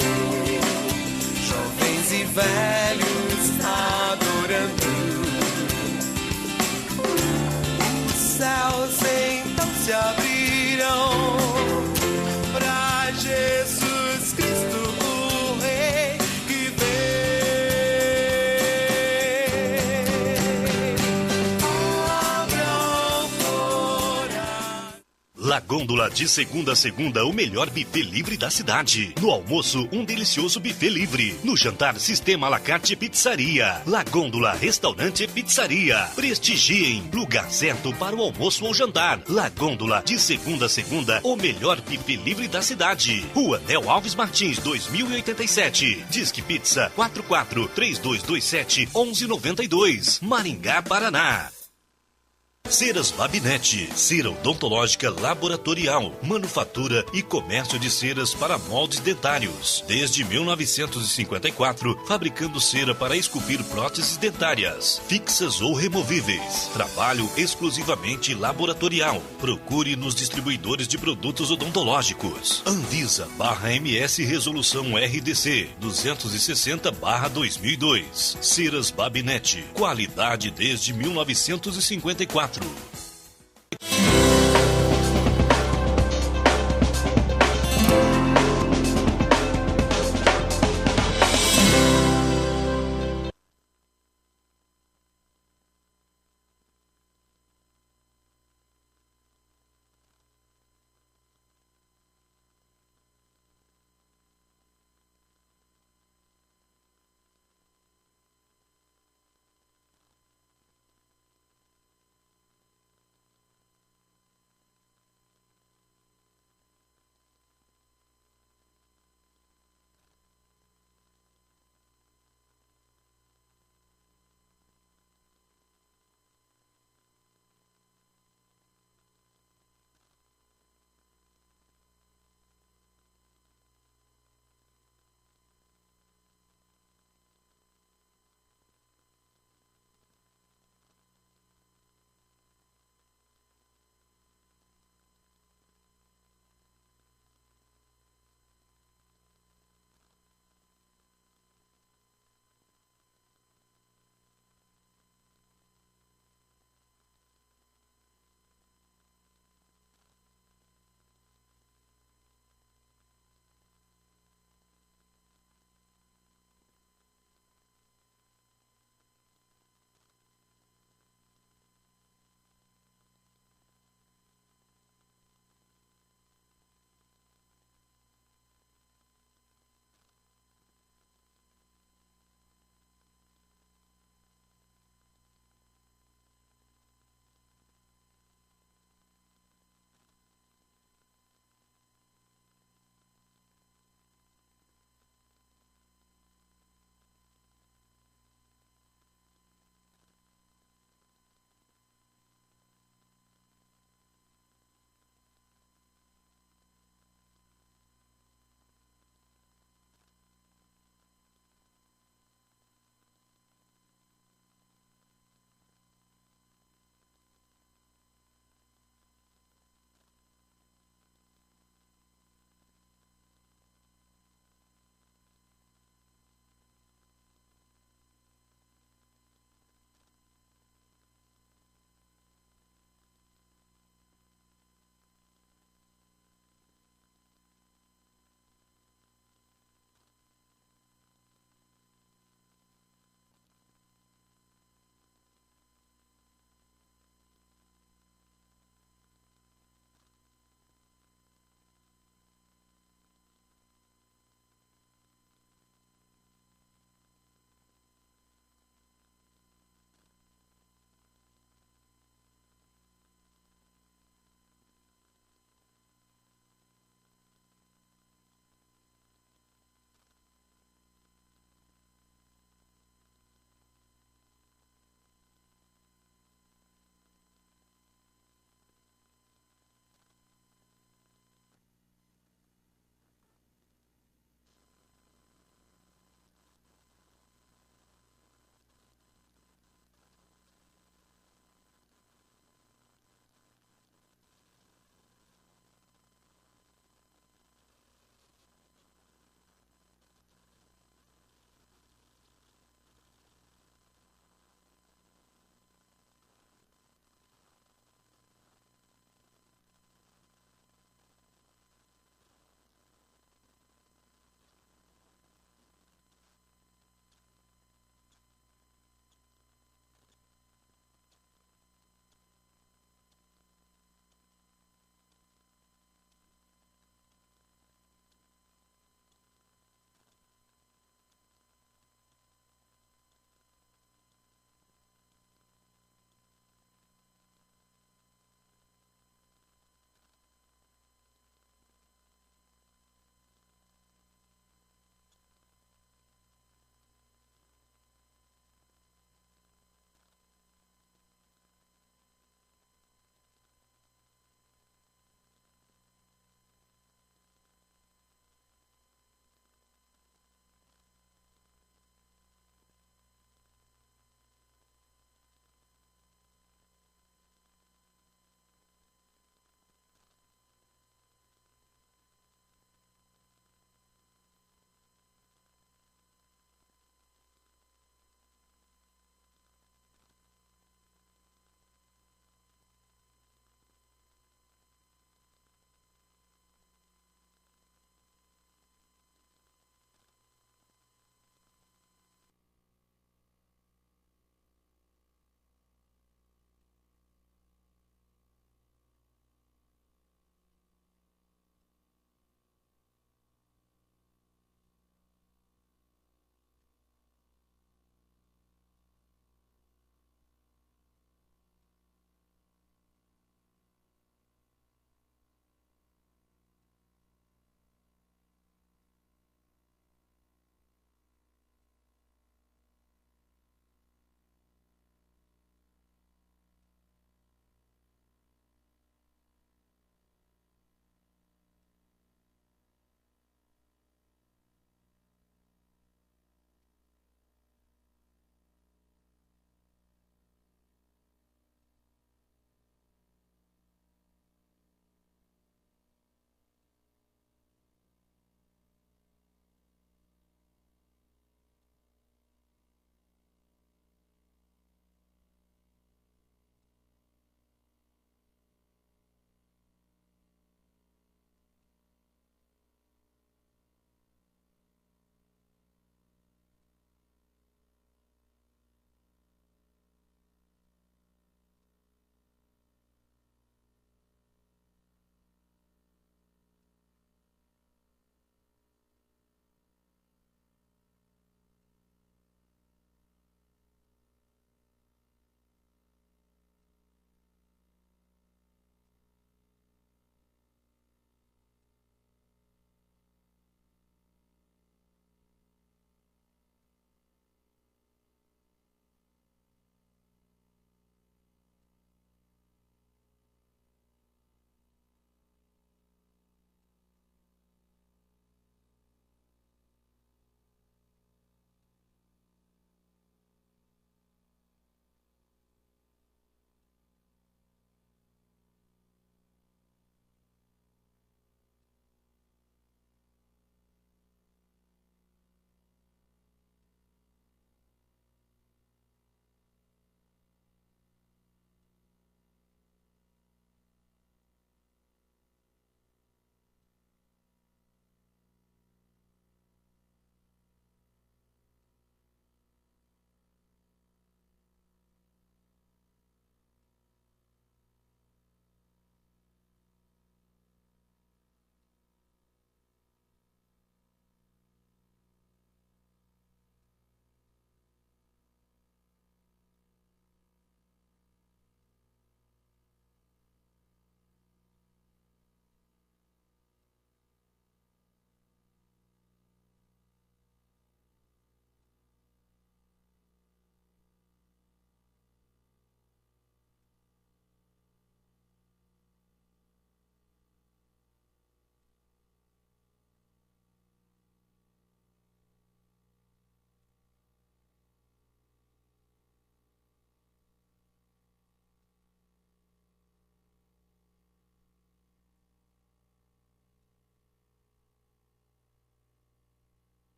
Jovens e velhos adorando. Os céus então se abrirão para Jesus Cristo, o Rei que vem. Abra o coração. La Gôndola, de segunda a segunda, o melhor buffet livre da cidade. No almoço, um delicioso buffet livre. No jantar, sistema à la carte pizzaria. La Gôndola, restaurante e pizzaria. Prestigiem, lugar certo para o almoço ou jantar. La Gôndola, de segunda a segunda, o melhor buffet livre da cidade. Rua Nel Alves Martins, 2087. Disque Pizza 44-3227-1192. Maringá, Paraná. Ceras Babinete, cera odontológica laboratorial, manufatura e comércio de ceras para moldes dentários. Desde 1954, fabricando cera para esculpir próteses dentárias, fixas ou removíveis. Trabalho exclusivamente laboratorial. Procure nos distribuidores de produtos odontológicos. Anvisa/MS Resolução RDC 260/2002. Ceras Babinete, qualidade desde 1954.